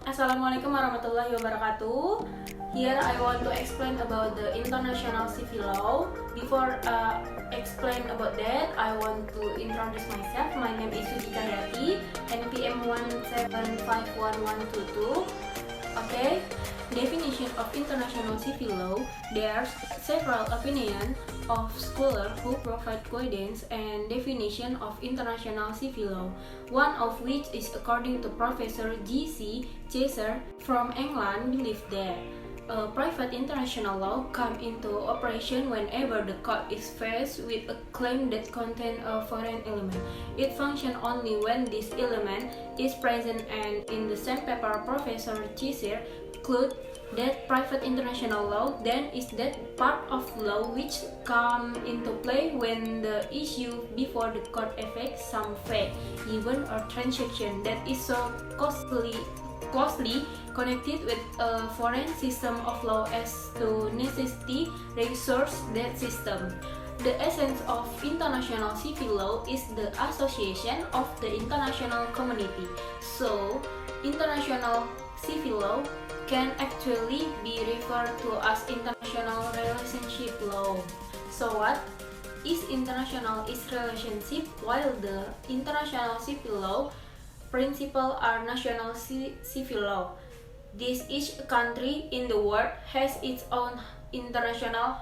Assalamualaikum warahmatullahi wabarakatuh. Here I want to explain about the international civil law. Before explain about that, I want to introduce myself. My name is Suci Cahyati, NPM 1751122. Okay, definition of international civil law. There are several opinions of scholars who provide guidance and definition of international civil law, one of which is according to Professor G.C. Chaser from England believes that private international law comes into operation whenever the court is faced with a claim that contains a foreign element. It functions only when this element is present, and in the same paper, Professor Chaser concludes that private international law then is that part of law which comes into play when the issue before the court affects some fact, event, or transaction that is so closely connected with a foreign system of law as to necessity resource that system. The essence of international civil law is the association of the international community. So, international civil law can actually be referred to as international relationship law. So what is international relationship? While the international civil law principles are national civil law, each country in the world has its own international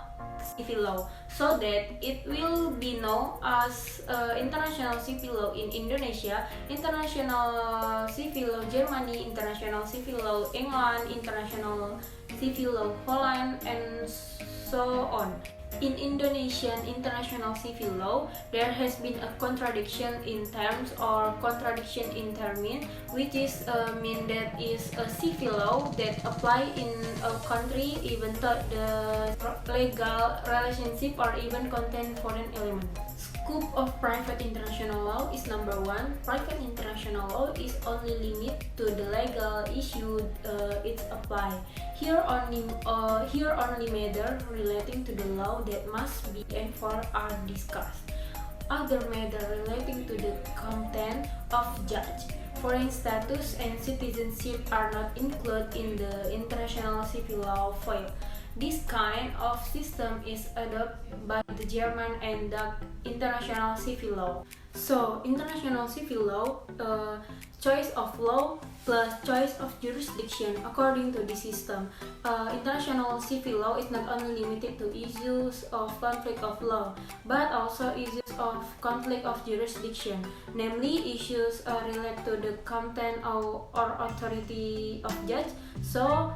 civil law, so that it will be known as international civil law in Indonesia, international civil law Germany, international civil law England, international civil law Holland, and so on. In Indonesian international civil law, there has been a contradiction in terms or contradiction in term, which is mean that is a civil law that apply in a country even though the legal relationship or even contain foreign element. Scope of private international law is number 1. Private international law is only limited to the legal issue it apply. Here only matters relating to the law that must be enforced are discussed. Other matters relating to the content of judge, foreign status, and citizenship are not included in the international civil law field. This kind of system is adopted by the German and Dutch international civil law. So, international civil law, choice of law plus choice of jurisdiction according to this system. International civil law is not only limited to issues of conflict of law, but also issues of conflict of jurisdiction, namely issues related to the content or authority of judge. So,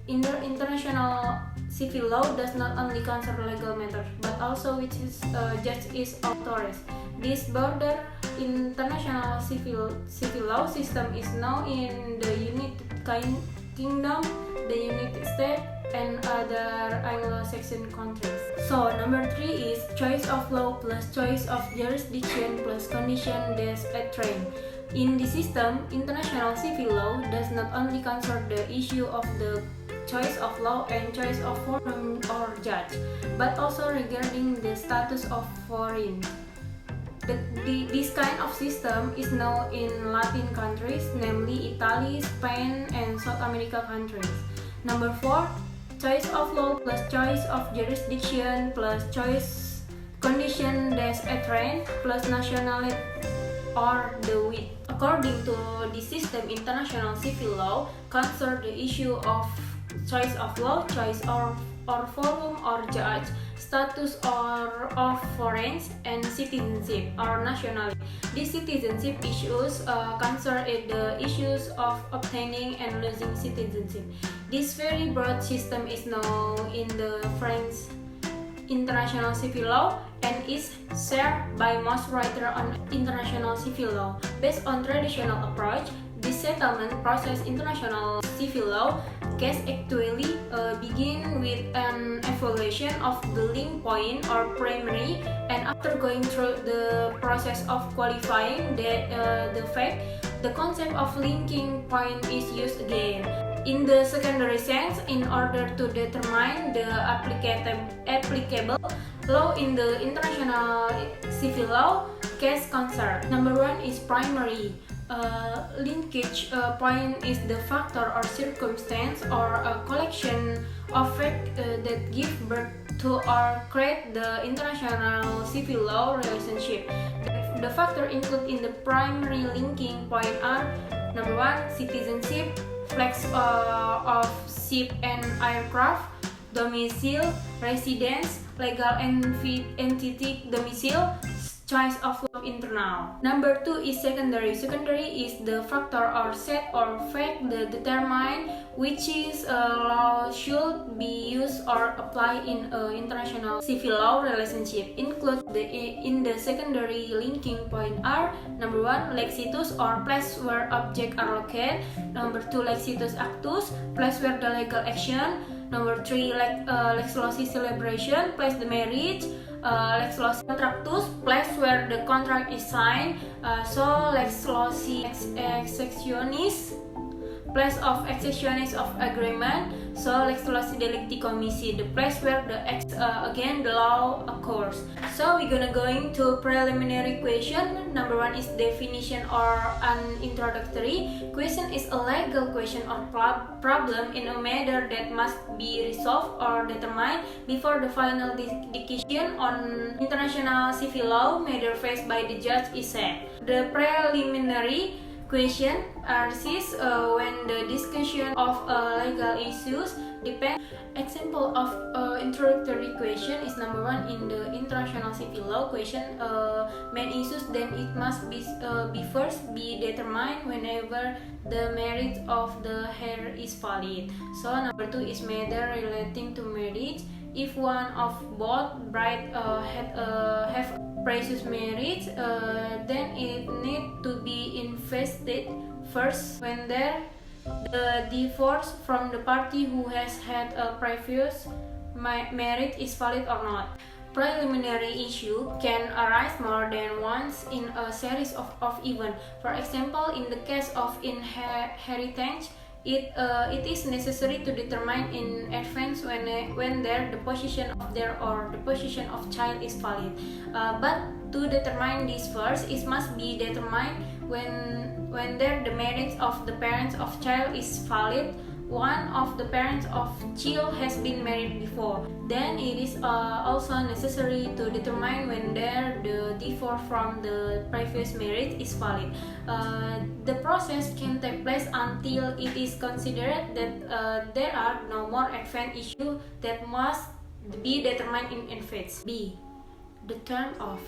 international civil law does not only concern legal matters, but also which is judge is authorized. This border international civil law system is now in the United Kingdom, the United States, and other Anglo-Saxon countries. So number 3 is choice of law plus choice of jurisdiction plus condition that's at train. In this system, international civil law does not only concern the issue of the choice of law and choice of forum or judge, but also regarding the status of foreign. This kind of system is known in Latin countries, namely Italy, Spain, and South America countries. Number 4, choice of law plus choice of jurisdiction plus choice condition that's at range plus nationality or the width. According to this system, international civil law concerns the issue of choice of law, choice or forum or judge, status or of foreign, and citizenship or nationality. These citizenship issues concern the issues of obtaining and losing citizenship. This very broad system is known in the French international civil law and is shared by most writers on international civil law. Based on traditional approach, this settlement process international civil law case actually begin with an evaluation of the link point or primary, and after going through the process of qualifying the fact, the concept of linking point is used again. In the secondary sense, in order to determine the applicable law in the international civil law case concern. Number 1 is primary. Linkage point is the factor or circumstance or a collection of facts that give birth to or create the international civil law relationship. The factor included in the primary linking point are: number one, citizenship, flags of ship and aircraft, domicile, residence, legal entity domicile, choice of law internal. Number two is secondary. Secondary is the factor or set or fact that determine which is law should be used or applied in international civil law relationship. Include in the secondary linking point are: number one, lexitus or place where objects are located. Number two, lexitus actus, place where the legal action. Number three, lex loci celebration, place the marriage. Lex loci contractus, place where the contract is signed. So lex loci exceptionis, place of exceptionis of agreement. So lex loci delicti commissi, the place where the again the law occurs. So we're gonna go into preliminary question. Number one is definition or an introductory question is a legal question or problem in a matter that must be resolved or determined before the final decision on international civil law matter faced by the judge is set. The preliminary question arises when the discussion of legal issues depends. Example of introductory question is number one in the international civil law question. Main issues then it must be first be determined whenever the merit of the heir is valid. So number two is matter relating to marriage. If one of both bride have precious marriage, then it need to be invested first when the divorce from the party who has had a previous marriage is valid or not. Preliminary issue can arise more than once in a series of events. For example, in the case of inheritance, it is necessary to determine in advance when the position of their or the position of child is valid. But to determine this first, it must be determined when the marriage of the parents of child is valid. One of the parents of child has been married before. Then it is also necessary to determine when the divorce from the previous marriage is valid. The process can take place until it is considered that there are no more advanced issues that must be determined in advance. B. The term of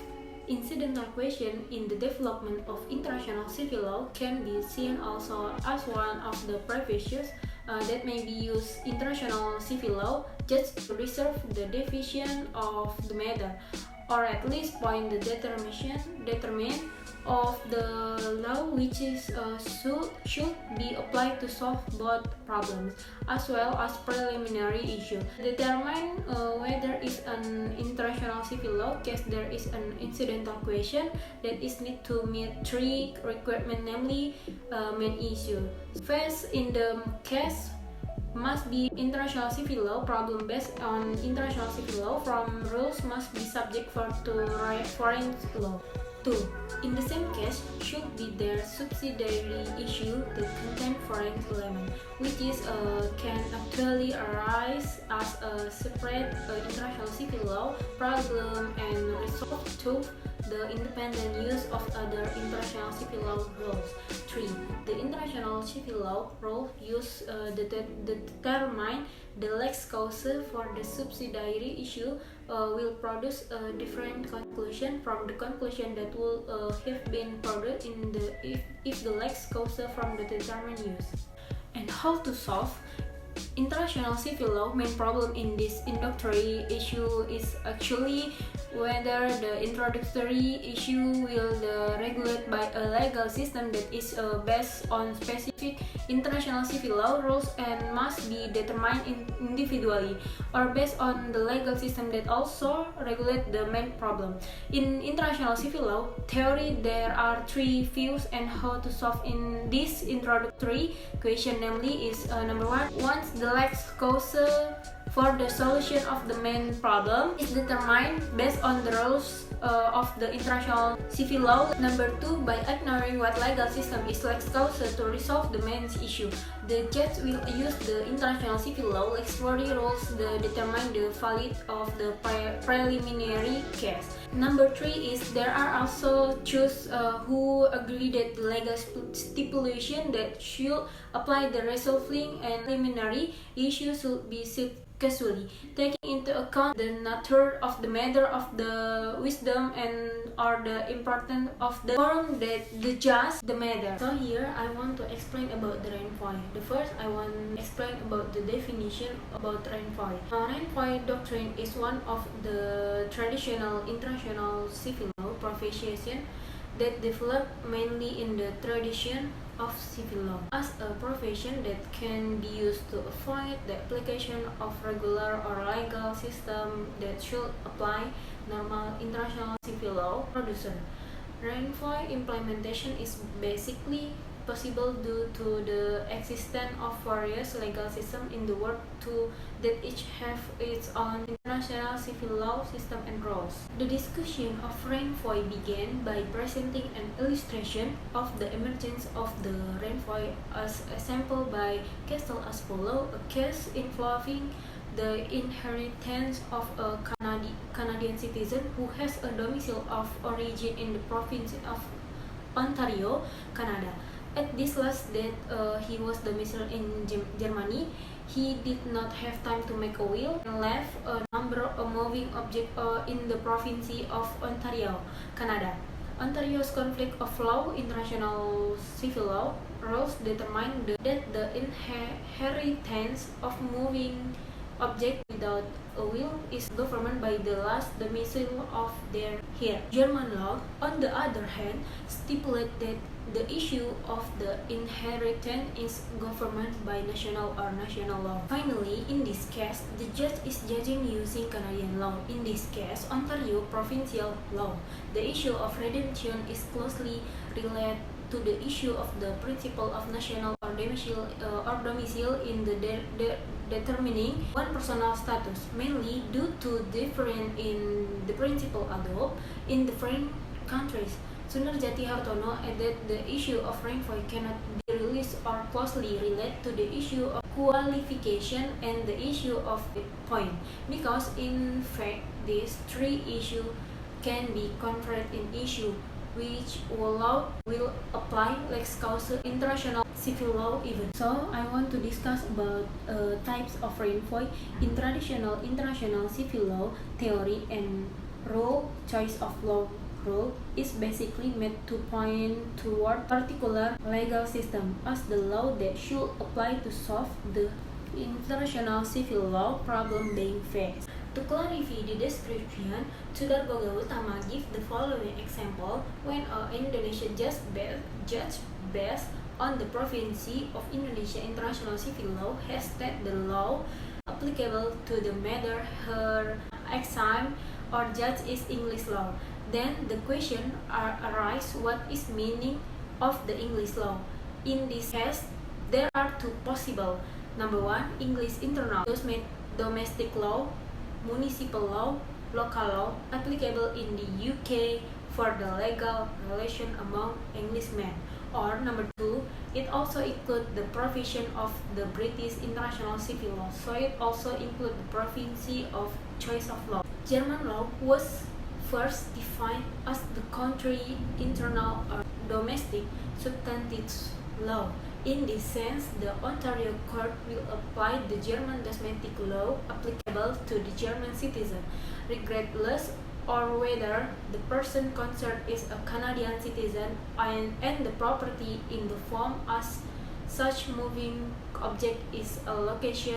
incidental question in the development of international civil law can be seen also as one of the provisions that may be used international civil law just to reserve the division of the matter, or at least point the determination of the law which is should be applied to solve both problems, as well as preliminary issue. Determine whether is an international civil law case there is an incidental question that is need to meet three requirements, namely main issue. First, in the case must be international civil law problem based on international civil law from rules must be subject to foreign law. 2. In the same case, should be their subsidiary issue that contain foreign element, which is can actually arise as a separate international civil law problem and resolve to the independent use of other international civil law rules. 3. The international civil law rule use determine the lex causa for the subsidiary issue will produce a different conclusion from the conclusion that would have been produced if the lex causa from the determined use. And how to solve international civil law? Main problem in this introductory issue is actually whether the introductory issue will regulate by a legal system that is based on specific international civil law rules and must be determined individually, or based on the legal system that also regulate the main problem. In international civil law theory, there are three views and how to solve in this introductory question, namely is number one, once the lex causa For the solution of the main problem is determined based on the rules of the international civil law. Number 2, by ignoring what legal system is lex causa to resolve the main issue, the judge will use the international civil law lex query rules to determine the validity of the preliminary case. Number 3 is there are also judges who agree that the legal stipulation that should apply the resolving and preliminary issue should be casually, taking into account the nature of the matter of the wisdom and or the importance of the forum that the judge the matter. So here I want to explain about the renvoi. The first I want to explain about the definition about renvoi. Renvoi doctrine is one of the traditional international civil law profession that developed mainly in the tradition of civil law as a profession that can be used to avoid the application of regular or legal system that should apply normal international civil law production. Renvoi implementation is basically possible due to the existence of various legal systems in the world that each have its own international civil law system and rules. The discussion of renvoi began by presenting an illustration of the emergence of the renvoi as example by Castle as follows: a case involving the inheritance of a Canadian citizen who has a domicile of origin in the province of Ontario, Canada. At this last date, he was domiciled in Germany. He did not have time to make a will and left a number of moving objects in the province of Ontario, Canada. Ontario's conflict of law, international civil law rules determine that the inheritance of moving object without a will is governed by the last domicile of their heir. German law, on the other hand, stipulates that the issue of the inheritance is governed by national law. Finally, in this case, the judge is judging using Canadian law. In this case, Ontario provincial law. The issue of redemption is closely related to the issue of the principle of national or domicile in the determining one personal status, mainly due to difference in the principle adopted in different countries. Sunarjati Hartono added the issue of renvoi cannot be released or closely related to the issue of qualification and the issue of point, because in fact these three issues can be confronted in issue which law will apply lex causa international civil law even. So I want to discuss about types of renvoi in traditional international civil law theory and rule. Choice of law rule is basically made to point toward particular legal system as the law that should apply to solve the international civil law problem being faced. To clarify the description, Sudarboga Utama give the following example when an Indonesian judge based on the province of Indonesia international civil law has stated the law applicable to the matter her exam or judge is English law. Then the question arises, what is meaning of the English law? In this case, there are two possible. Number 1, English internal domestic law, municipal law, local law applicable in the UK for the legal relation among Englishmen. Or number 2, it also includes the provision of the British international civil law, so it also includes the province of choice of law. German law was first defined as the country internal or domestic substantive law. In this sense, the Ontario court will apply the German domestic law applicable to the German citizen, regardless or whether the person concerned is a Canadian citizen and the property in the form as such moving object is a location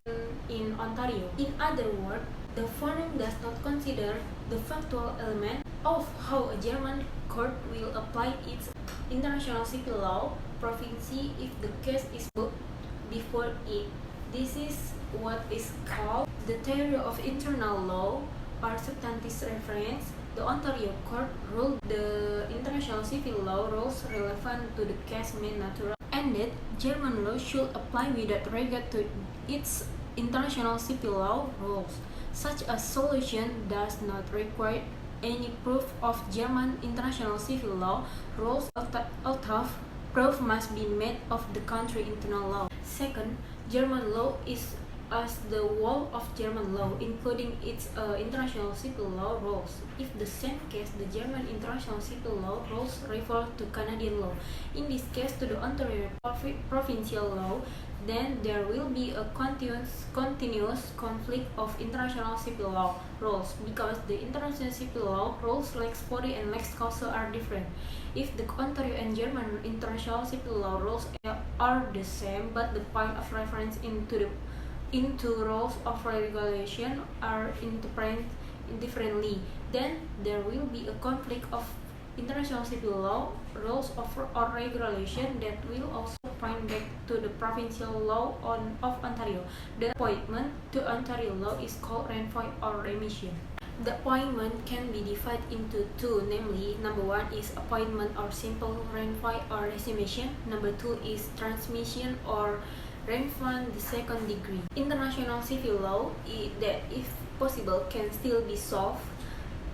in Ontario. In other words, the forum does not consider the factual element of how a German court will apply its international civil law province if the case is put before it. This is what is called the theory of internal law or substantive reference. The Ontario court ruled the international civil law rules relevant to the case main natural and that German law should apply without regard to its international civil law rules. Such a solution does not require any proof of German international civil law rules, although proof must be made of the country's internal law. Second, German law is as the whole of German law, including its international civil law rules. If the same case, the German international civil law rules refer to Canadian law. In this case, to the Ontario provincial law, then there will be a continuous conflict of international civil law rules because the international civil law rules Lex 40 and Lex Causa are different. If the Ontario and German international civil law rules are the same, but the point of reference into rules of regulation are interpreted differently, then there will be a conflict of international civil law rules or regulation that will also point back to the provincial law of Ontario. The appointment to Ontario law is called renvoi or remission. The appointment can be divided into two, namely, number one is appointment or simple renvoi or resignation. Number two is transmission or renvoi the second degree. International civil law that, if possible, can still be solved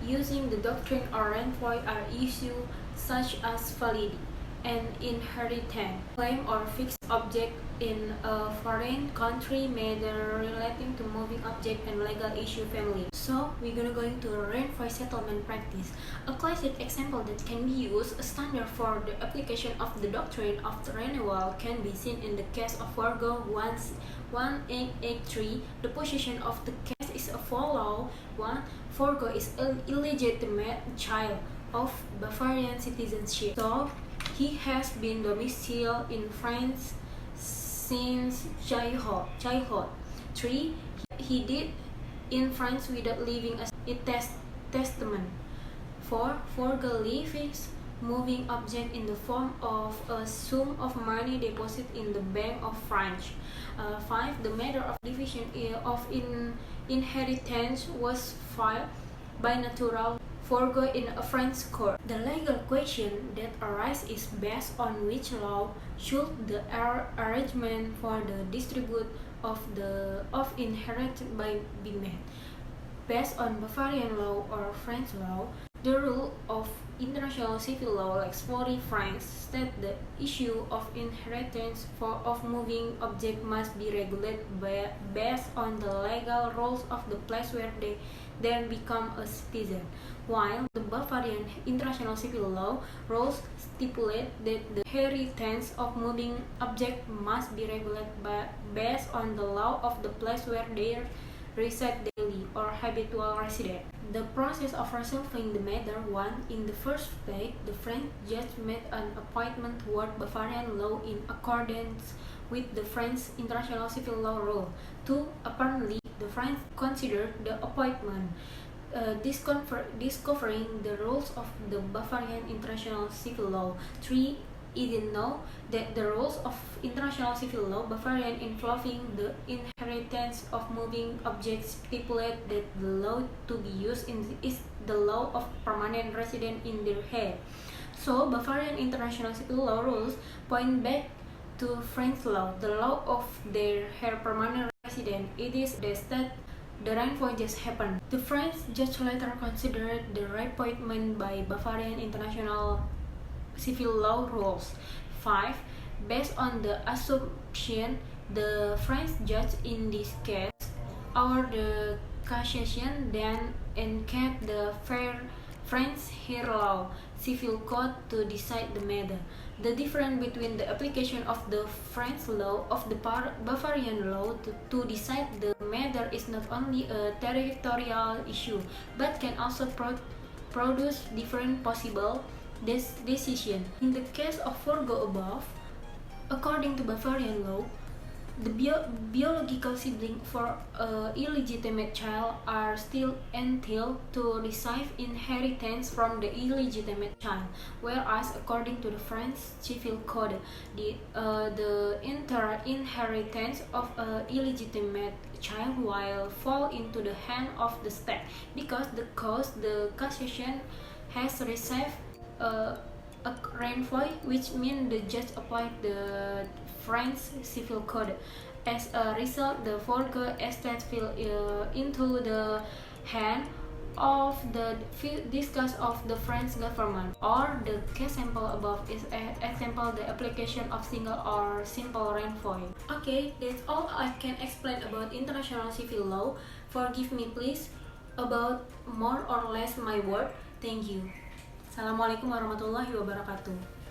using the doctrine or renvoi are issues such as validity and inheritance, claim or fixed object in a foreign country, matter relating to moving object and legal issue family. So we're gonna go into a renvoi settlement practice. A classic example that can be used, a standard for the application of the doctrine of the renewal, can be seen in the case of Virgo 1883. The position of the case is as follows. 1. Virgo is an illegitimate child of Bavarian citizenship, so he has been domiciled in France since childhood. 3. He died in France without leaving a testament. 4. Virgo leaves moving object in the form of a sum of money deposited in the Bank of France. 5. The matter of division of inheritance was filed by natural Virgo in a French court. The legal question that arises is based on which law should the arrangement for the distribute of inheritance be made. Based on Bavarian law or French law, the rule of international civil law Lex 40 France state the issue of inheritance of moving object must be regulated based on the legal rules of the place where they then become a citizen, while the Bavarian international civil law rules stipulate that the inheritance of moving object must be regulated based on the law of the place where they reside daily or habitual resident. The process of resolving the matter: 1. In the first place, the French judge made an appointment toward Bavarian law in accordance with the French international civil law rule. 2. Apparently, the French considered the appointment discovering the rules of the Bavarian international civil law. 3. It didn't know that the rules of international civil law Bavarian involving the inheritance of moving objects stipulate that the law to be used is the law of permanent resident in their head. So Bavarian international civil law rules point back to French law, the law of their permanent resident. It is the state the renvoi just happened. The French judge later considered the reappointment by Bavarian international civil law rules. 5. Based on the assumption the French judge in this case or the cassation then enacted the French higher law civil code to decide the matter. The difference between the application of the French law of the Bavarian law to decide the matter is not only a territorial issue but can also produce different possible decision. In the case of Virgo above, according to Bavarian law, the biological siblings for an illegitimate child are still entitled to receive inheritance from the illegitimate child, whereas according to the French civil code, the inheritance of an illegitimate child will fall into the hand of the state because the cassation has received a renvoi, which means the judge applied the French civil code. As a result, the foregoing estates fell into the hand of the disgust of the French government, or the case sample above is an example the application of single or simple renvoi. Okay, that's all I can explain about international civil law. Forgive me please about more or less my word. Thank you. Assalamualaikum warahmatullahi wabarakatuh.